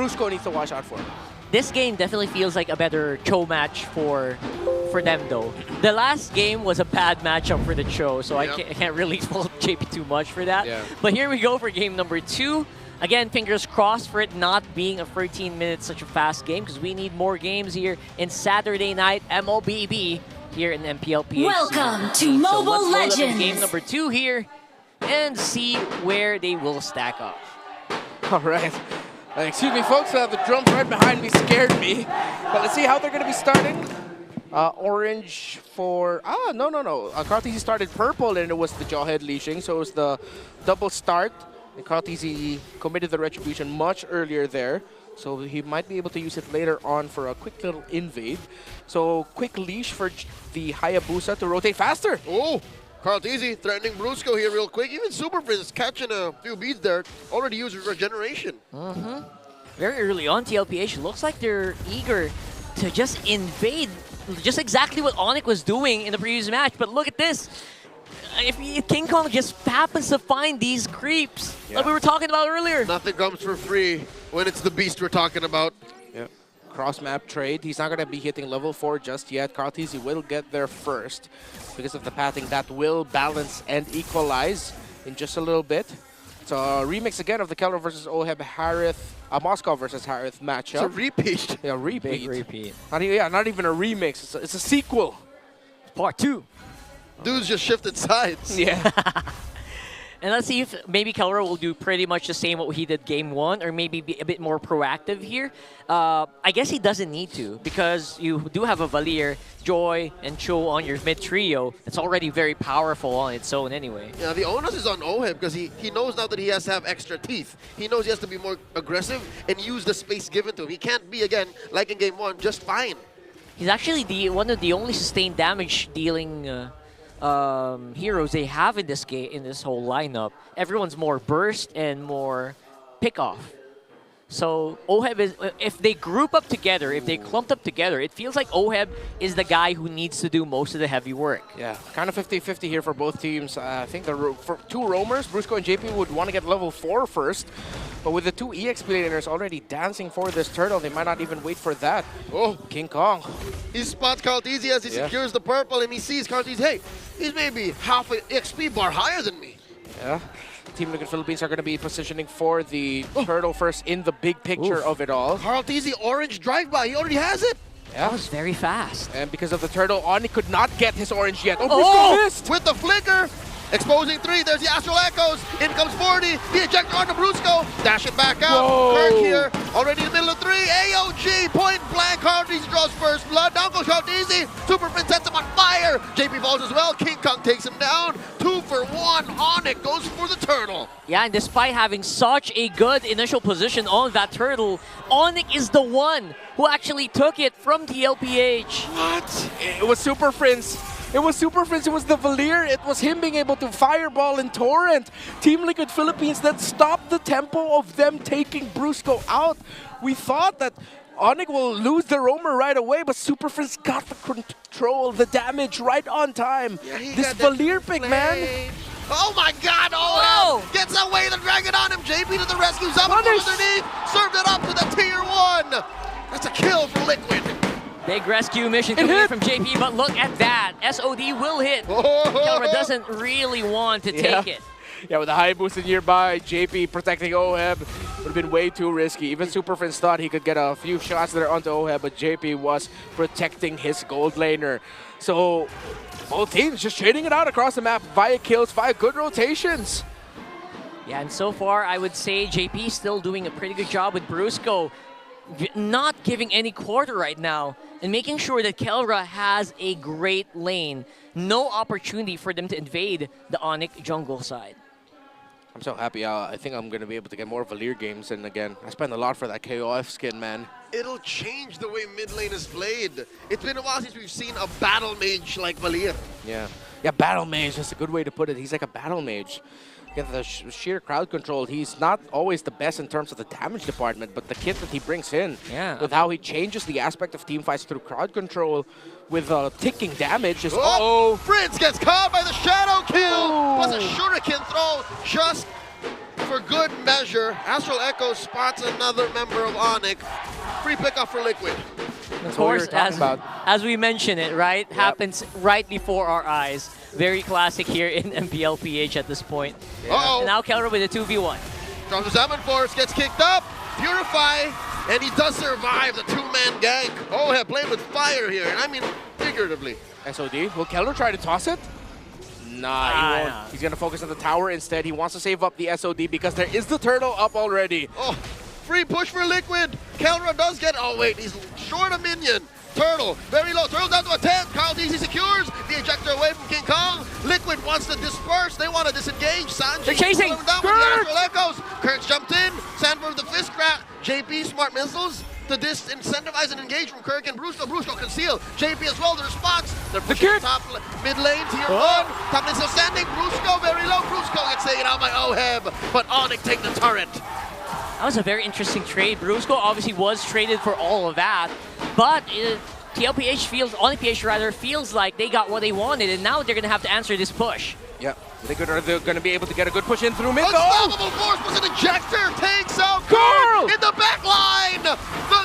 Brusco needs to watch out for. This game definitely feels like a better Cho match for them, though. The last game was a bad matchup for the Cho, so I can't really fault JP too much for that. Yeah. But here we go for game number 2. Again, fingers crossed for it not being a 13 minutes, such a fast game, because we need more games here in Saturday night MOBB here in MPL PH. Welcome to Mobile Legends. Legends. Game number 2 here and see where they will stack up. All right. Excuse me, folks. The drums right behind me scared me. But let's see how they're going to be starting. Orange for... no. Kartizi started purple, and it was the Jawhead leashing, so it was the double start. And Kartizi committed the retribution much earlier there, so he might be able to use it later on for a quick little invade. So quick leash for the Hayabusa to rotate faster. Oh, Kartizi threatening Brusco here real quick. Even Super Prince catching a few beads there. Already used regeneration. Very early on, TLPH looks like they're eager to just invade, just exactly what ONIC was doing in the previous match. But look at this. If King Kong just happens to find these creeps, like we were talking about earlier. Nothing comes for free when it's the beast we're talking about. Yep. Cross-map trade. He's not going to be hitting level 4 just yet. Kartizi will get there first because of the pathing that will balance and equalize in just a little bit. It's a remix again of the Keller versus Oheb Harith, Moscow versus Harith matchup. It's a repeat. Yeah, repeat. Big repeat. Not even a remix. It's a sequel. Part 2. Dudes just shifted sides. Yeah. And let's see if maybe Kelra will do pretty much the same what he did game 1, or maybe be a bit more proactive here. I guess he doesn't need to, because you do have a Valier, Joy, and Cho on your mid trio. That's already very powerful on its own anyway. Yeah, the onus is on Oheb because he knows now that he has to have extra teeth. He knows he has to be more aggressive and use the space given to him. He can't be, again, like in game 1, just fine. He's actually one of the only sustained damage dealing heroes they have in this game, in this whole lineup. Everyone's more burst and more pick off. So Oheb is, if they group up together, if they clumped up together, it feels like Oheb is the guy who needs to do most of the heavy work. Yeah, kind of 50-50 here for both teams. I think for 2 roamers, Brusco and JP would want to get level 4 first. But with the 2 EXP laners already dancing for this turtle, they might not even wait for that. Oh, King Kong. He spots Kartizi as he secures the purple, and he sees Kartizi, hey, he's maybe half an XP bar higher than me. Yeah. Team Liquid Philippines are going to be positioning for the turtle first in the big picture of it all. Kartizi orange drive-by, he already has it. Yeah. That was very fast. And because of the turtle, ONIC could not get his orange yet. Oh, Brusco missed! With the flicker, exposing 3, there's the Astral Echoes, in comes 40, the ejector onto Brusco, dash it back out, Kirk here, already in the middle of 3, AOG, point blank, Kartizi draws first blood, down goes Kartizi, Super Prince sets him on fire, JP falls as well, King Kong takes him down, 2 for 1, ONIC goes for the turtle. Yeah, and despite having such a good initial position on that turtle, ONIC is the one who actually took it from TLPH. What? It was Super Prince. It was Super Prince, it was the Valier, it was him being able to fireball and torrent. Team Liquid Philippines that stopped the tempo of them taking Brusco out. We thought that ONIC will lose the roamer right away, but Super Prince got the control, the damage right on time. Yeah, this Valier pick, man. Oh my god, oh! Gets away, the dragon on him, JP to the rescue, Zama underneath, served it up to the tier 1. That's a kill for Liquid. Big rescue mission coming in from JP, but look at that. SOD will hit. Kelra doesn't really want to take it. Yeah, with the high boost nearby, JP protecting Oheb would have been way too risky. Even Super Prince thought he could get a few shots there onto Oheb, but JP was protecting his gold laner. So both teams just trading it out across the map via kills, via good rotations. Yeah, and so far I would say JP still doing a pretty good job with Brusco, not giving any quarter right now and making sure that Kelra has a great lane. No opportunity for them to invade the ONIC jungle side. I'm so happy. I think I'm going to be able to get more Valier games. And again, I spent a lot for that KOF skin, man. It'll change the way mid lane is played. It's been a while since we've seen a battle mage like Valier. Yeah. Yeah, battle mage. That's a good way to put it. He's like a battle mage. Get the sheer crowd control. He's not always the best in terms of the damage department, but the kit that he brings in, with how he changes the aspect of team fights through crowd control, with ticking damage is... Prince gets caught by the shadow kill! Was a shuriken throw just for good measure, Astral Echo spots another member of ONIC. Free pickoff for Liquid. That's Of what we were course, talking about. as we mentioned it, right? Happens right before our eyes. Very classic here in MPL PH at this point. Uh-oh. And now Keller with a 2v1. Comes the Salmon Force, gets kicked up. Purify, and he does survive the two-man gank. Oh, have played with fire here, and I mean figuratively. SOD. Will Keller try to toss it? Nah, he won't. Nah. He's going to focus on the tower instead. He wants to save up the SOD because there is the turtle up already. Oh, free push for Liquid. Kelra does get, oh wait, he's short a minion. Turtle, very low, Turtle down to a 10. cometPH secures the ejector away from King Kong. Liquid wants to disperse, they want to disengage. Sanji They're chasing. down with the Astral Echoes. Kurtz jumped in, Sandberg the fist crack. JP smart missiles to incentivize and engage from Kirk and Brusco. Brusco conceal. JP as well, the response. They're pushing the top mid lane, tier 1. Top lane still standing. Brusco very low. Brusco gets taken out by OHEB, but ONIC take the turret. That was a very interesting trade. Brusco obviously was traded for all of that, but TLPH feels, ONIC rather, feels like they got what they wanted, and now they're going to have to answer this push. Yep. They're going to be able to get a good push in through mid. Unstoppable Force was an ejector. Takes out Carl in the back line. The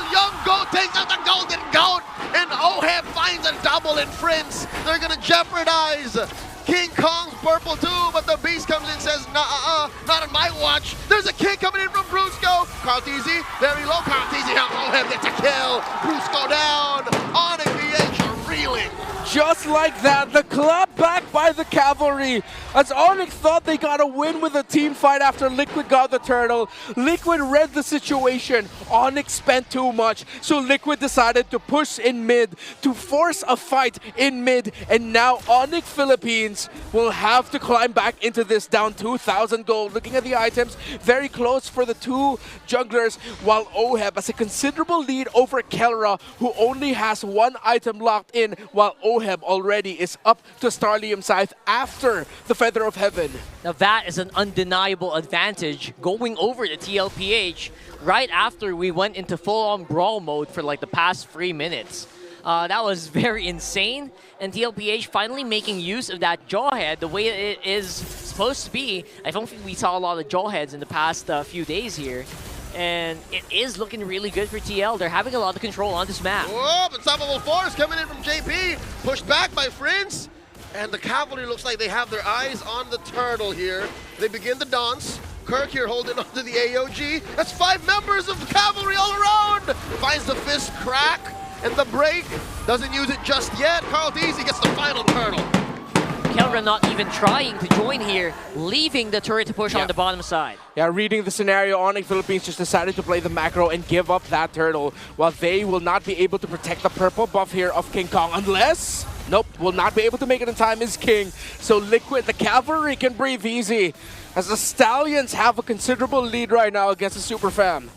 young goat takes out the golden goat, and OHEB finds a double in Prince. They're going to jeopardize King Kong's purple too, but the beast comes in and says, nah, not on my watch. There's a kick coming in from Brusco. cometPH, very low. cometPH helps OHEB gets a kill. Brusco down. ONIC are reeling. Just like that, the club back by the cavalry. As ONIC thought they got a win with a team fight after Liquid got the turtle. Liquid read the situation. ONIC spent too much, so Liquid decided to push in mid to force a fight in mid, and now ONIC Philippines will have to climb back into this down 2,000 gold. Looking at the items, very close for the two jugglers, while OHEB has a considerable lead over Kelra, who only has one item locked in, while OHEB already is up to Starlium Scythe after the Feather of Heaven. Now that is an undeniable advantage going over the TLPH right after we went into full-on brawl mode for like the past 3 minutes. That was very insane, and TLPH finally making use of that jawhead the way it is supposed to be. I don't think we saw a lot of jawheads in the past few days here, and it is looking really good for TL. They're having a lot of control on this map. Whoa, Unstoppable Force coming in from JP, pushed back by Prince, and the cavalry looks like they have their eyes on the turtle here. They begin the dance. Kirk here holding onto the AOG. That's 5 members of the cavalry all around. Finds the fist crack and the break. Doesn't use it just yet. cometPH gets the final turtle. Kelra not even trying to join here, leaving the turret to push on the bottom side. Yeah, reading the scenario, ONIC Philippines just decided to play the macro and give up that turtle, while they will not be able to protect the purple buff here of King Kong unless... Nope, will not be able to make it in time is King. So Liquid, the cavalry can breathe easy, as the Stallions have a considerable lead right now against the Super Fam.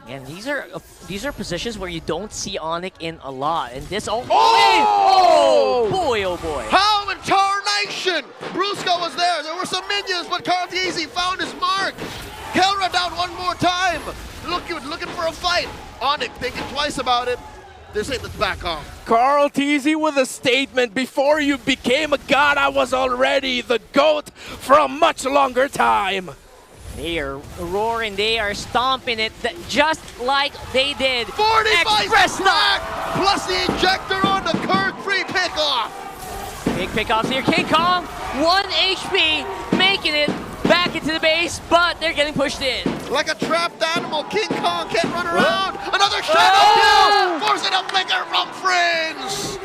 And these are positions where you don't see ONIC in a lot. And this oh boy, oh boy. How in tarnation! Brusco was there. There were some minions, but cometPH found his mark. Kelra down one more time. Looking for a fight. ONIC thinking twice about it. This ain't, let's back off. cometPH with a statement. Before you became a god, I was already the GOAT for a much longer time. They are roaring, they are stomping it just like they did. 45 Express back, plus the ejector on the Kirk, free pickoff. Big pickoffs here. King Kong, 1 HP, making it back into the base, but they're getting pushed in. Like a trapped animal, King Kong can't run around. Another shadow kill, forcing a flicker from Friends.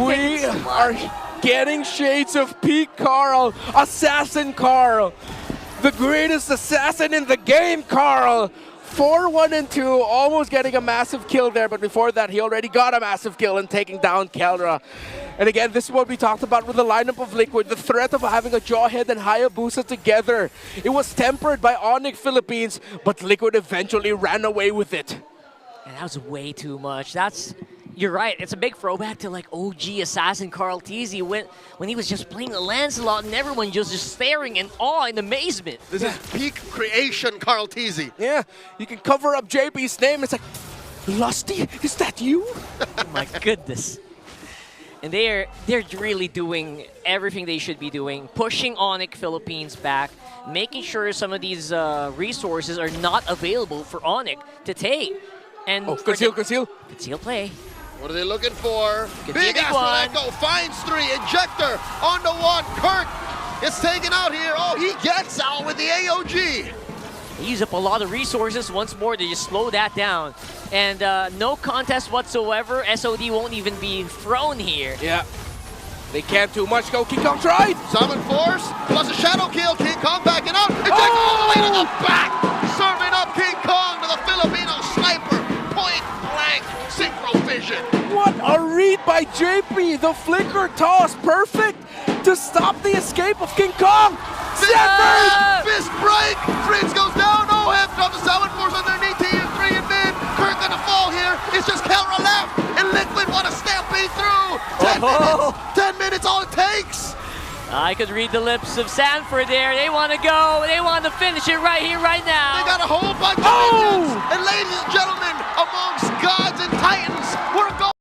We are getting shades of peak Carl, Assassin Carl. The greatest assassin in the game, Carl. 4-1 and 2, almost getting a massive kill there, but before that, he already got a massive kill and taking down Kelra. And again, this is what we talked about with the lineup of Liquid, the threat of having a Jawhead and Hayabusa together. It was tempered by ONIC Philippines, but Liquid eventually ran away with it. And that was way too much. You're right, it's a big throwback to like OG Assassin cometPH when he was just playing the Lancelot and everyone just staring in awe and amazement. This is peak creation, cometPH. Yeah, you can cover up JP's name. It's like, Lusty, is that you? Oh my goodness. And they're really doing everything they should be doing, pushing ONIC Philippines back, making sure some of these resources are not available for ONIC to take. And conceal. Conceal play. What are they looking for? Could be a Big big Astral one. Echo finds 3. Injector on the 1. Kirk is taken out here. Oh, he gets out with the AOG. They use up a lot of resources once more to just slow that down. And no contest whatsoever. SOD won't even be thrown here. Yeah. They can't do much. Go, King Kong tried. Summon Force plus a Shadow Kill. King Kong backing out. Injector all the way to the back. Serving up King Kong to the Filipino sniper. Point blank synchro vision. What a read by JP. The flicker toss, perfect to stop the escape of King Kong. Stanford! Fist break. Fritz goes down. Oh, F drops the Summon Force underneath. TM3 in mid. Kirk gonna fall here. It's just Kelra left. And Liquid want to stampede through. 10 minutes. 10 minutes all it takes. I could read the lips of Sanford there. They want to go. They want to finish it right here, right now. They got a whole bunch of minions. And ladies and gentlemen, amongst gods and titans,